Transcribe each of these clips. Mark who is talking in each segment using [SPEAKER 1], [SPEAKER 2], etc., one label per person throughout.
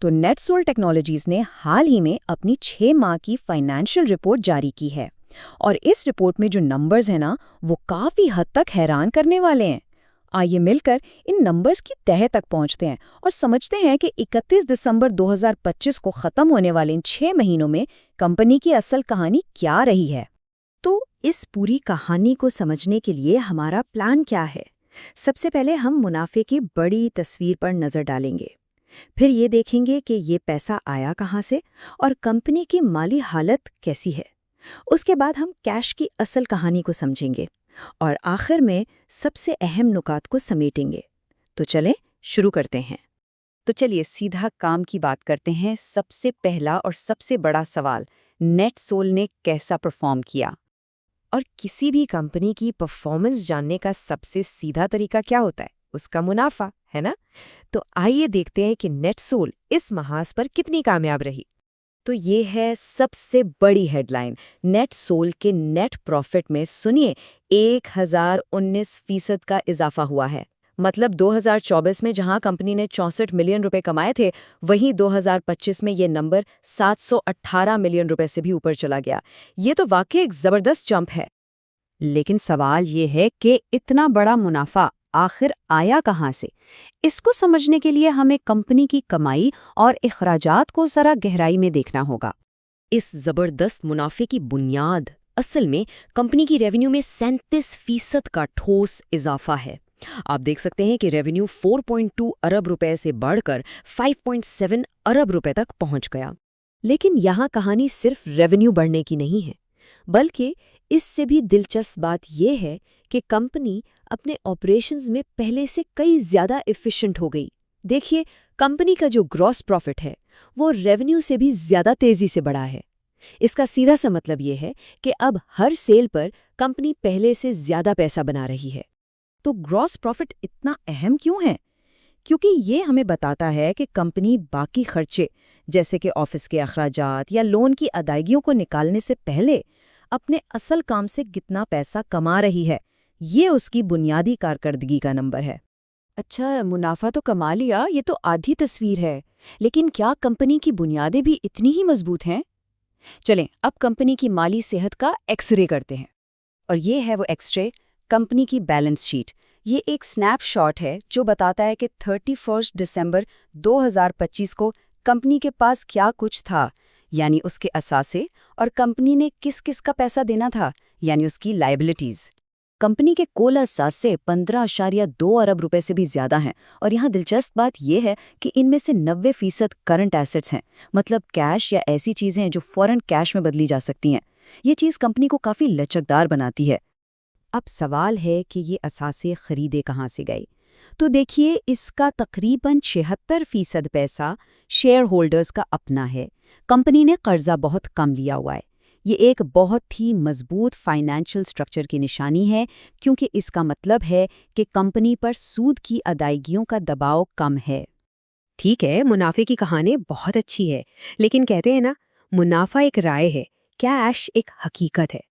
[SPEAKER 1] तो NetSol technologies ने हाल ही में अपनी 6 माह की फाइनेंशियल रिपोर्ट जारी की है और इस रिपोर्ट में जो नंबर्स हैं ना वो काफ़ी हद तक हैरान करने वाले हैं। आइए मिलकर इन नंबर्स की तह तक पहुंचते हैं और समझते हैं कि 31 दिसंबर 2025 को ख़त्म होने वाले इन 6 महीनों में कंपनी की असल कहानी क्या रही है।
[SPEAKER 2] तो इस पूरी कहानी को समझने के लिए हमारा प्लान क्या है? सबसे पहले हम मुनाफे की बड़ी तस्वीर पर नज़र डालेंगे। फिर ये देखेंगे कि ये पैसा आया कहाँ से और कंपनी की माली हालत कैसी है। उसके बाद हम कैश की असल कहानी को समझेंगे और आखिर में सबसे अहम नुकात को समेटेंगे। तो चलें शुरू करते हैं।
[SPEAKER 3] तो चलिए सीधा काम की बात करते हैं। सबसे पहला और सबसे बड़ा सवाल, नेटसोल ने कैसा परफॉर्म किया?
[SPEAKER 4] और किसी भी कंपनी की परफॉर्मेंस जानने का सबसे सीधा तरीका क्या होता है? उसका मुनाफा, है ना? तो आइए देखते हैं कि नेटसोल इस महाज पर कितनी कामयाब रही।
[SPEAKER 3] तो ये है सबसे बड़ी हेडलाइन। नेटसोल के नेट प्रॉफिट में सुनिए 1019% का इजाफा हुआ है। मतलब 2024 में जहां कंपनी ने 64 मिलियन रुपए कमाए थे, वहीं 2025 में ये नंबर 718 मिलियन रुपए से भी ऊपर चला गया। ये तो वाकई एक जबरदस्त जंप है।
[SPEAKER 2] लेकिन सवाल ये है कि इतना बड़ा मुनाफा आखिर आया कहाँ से? इसको समझने के लिए हमें कंपनी की कमाई और अखराजात को जरा गहराई में देखना होगा।
[SPEAKER 4] इस जबरदस्त मुनाफे की बुनियाद असल में कंपनी की रेवेन्यू में 37% का ठोस इजाफा है। आप देख सकते हैं कि रेवेन्यू 4.2 अरब रुपए से बढ़कर 5.7 अरब रुपए तक पहुंच गया। लेकिन यहाँ कहानी सिर्फ रेवेन्यू बढ़ने की नहीं है, बल्कि इससे भी दिलचस्प बात यह है कि कंपनी अपने ऑपरेशंस में पहले से कई ज़्यादा एफिशिएंट हो गई। देखिए, कंपनी का जो ग्रॉस प्रॉफिट है वो रेवेन्यू से भी ज़्यादा तेज़ी से बढ़ा है। इसका सीधा सा मतलब ये है कि अब हर सेल पर कंपनी पहले से ज़्यादा पैसा बना रही है।
[SPEAKER 1] तो ग्रॉस प्रॉफिट इतना अहम क्यों है? क्योंकि ये हमें बताता है कि कंपनी बाकी खर्चे जैसे कि ऑफिस के अखराजात या लोन की अदायगियों को निकालने से पहले अपने असल काम से कितना पैसा कमा रही है। ये उसकी बुनियादी कारकर्दगी का नंबर है।
[SPEAKER 3] अच्छा, मुनाफा तो कमा लिया, ये तो आधी तस्वीर है। लेकिन क्या कंपनी की बुनियादें भी इतनी ही मजबूत हैं? चलें अब कंपनी की माली सेहत का एक्सरे करते हैं। और ये है वो एक्सरे, कंपनी की बैलेंस शीट। ये एक स्नैपशॉट है जो बताता है कि 31 दिसंबर 2025 को कंपनी के पास क्या कुछ था, यानी उसके असासे, और कंपनी ने किस किस का पैसा देना था, यानी उसकी लायबिलिटीज़। कंपनी के कुल असासे 15.2 अरब रुपए से भी ज़्यादा हैं। और यहाँ दिलचस्प बात यह है कि इनमें से 90% करंट एसेट्स हैं, मतलब कैश या ऐसी चीज़ें जो फ़ौरन कैश में बदली जा सकती हैं। ये चीज़ कंपनी को काफ़ी लचकदार बनाती है।
[SPEAKER 2] अब सवाल है कि ये असासे खरीदे कहाँ से गए? तो देखिए, इसका तकरीबन 76% पैसा शेयर होल्डर्स का अपना है। कंपनी ने कर्जा बहुत कम लिया हुआ है। ये एक बहुत ही मजबूत फाइनेंशियल स्ट्रक्चर की निशानी है, क्योंकि इसका मतलब है कि कंपनी पर सूद की अदायगियों का दबाव कम है।
[SPEAKER 4] ठीक है, मुनाफे की कहानी बहुत अच्छी है, लेकिन कहते हैं ना, मुनाफा एक राय है, कैश एक हकीकत है।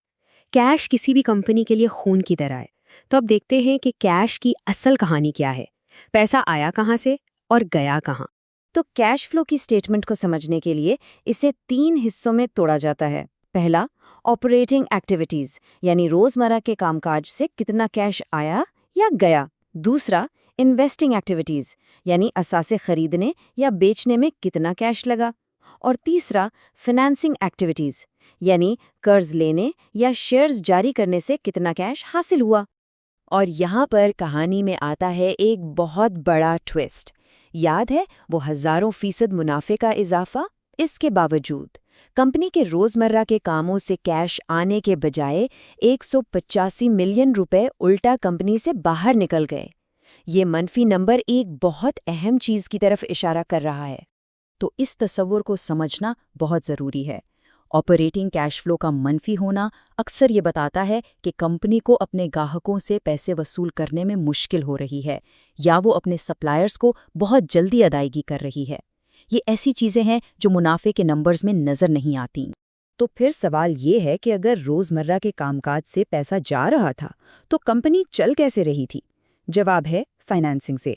[SPEAKER 4] कैश किसी भी कंपनी के लिए खून की तरह है। तो अब देखते हैं कि कैश की असल कहानी क्या है। पैसा आया कहाँ से और गया कहाँ?
[SPEAKER 3] तो कैश फ्लो की स्टेटमेंट को समझने के लिए इसे 3 हिस्सों में तोड़ा जाता है। पहला, ऑपरेटिंग एक्टिविटीज़, यानी रोज़मर्रा के कामकाज से कितना कैश आया या गया। दूसरा, इन्वेस्टिंग एक्टिविटीज़, यानी असासे खरीदने या बेचने में कितना कैश लगा। और तीसरा, फाइनेंसिंग एक्टिविटीज़, यानी कर्ज लेने या शेयर्स जारी करने से कितना कैश हासिल हुआ।
[SPEAKER 4] और यहाँ पर कहानी में आता है एक बहुत बड़ा ट्विस्ट। याद है वो हज़ारों फीसद मुनाफे का इजाफा? इसके बावजूद कंपनी के रोज़मर्रा के कामों से कैश आने के बजाय 185 मिलियन रुपए उल्टा कंपनी से बाहर निकल गए। ये मनफी नंबर एक बहुत अहम चीज़ की तरफ इशारा कर रहा है।
[SPEAKER 1] तो इस तस्वुर को समझना बहुत ज़रूरी है। ऑपरेटिंग कैश फ्लो का मनफी होना अक्सर ये बताता है कि कंपनी को अपने ग्राहकों से पैसे वसूल करने में मुश्किल हो रही है या वो अपने सप्लायर्स को बहुत जल्दी अदायगी कर रही है। ये ऐसी चीज़ें हैं जो मुनाफे के नंबर्स में नज़र नहीं आती।
[SPEAKER 2] तो फिर सवाल ये है कि अगर रोज़मर्रा के कामकाज से पैसा जा रहा था तो कंपनी चल कैसे रही थी? जवाब है फाइनेंसिंग से।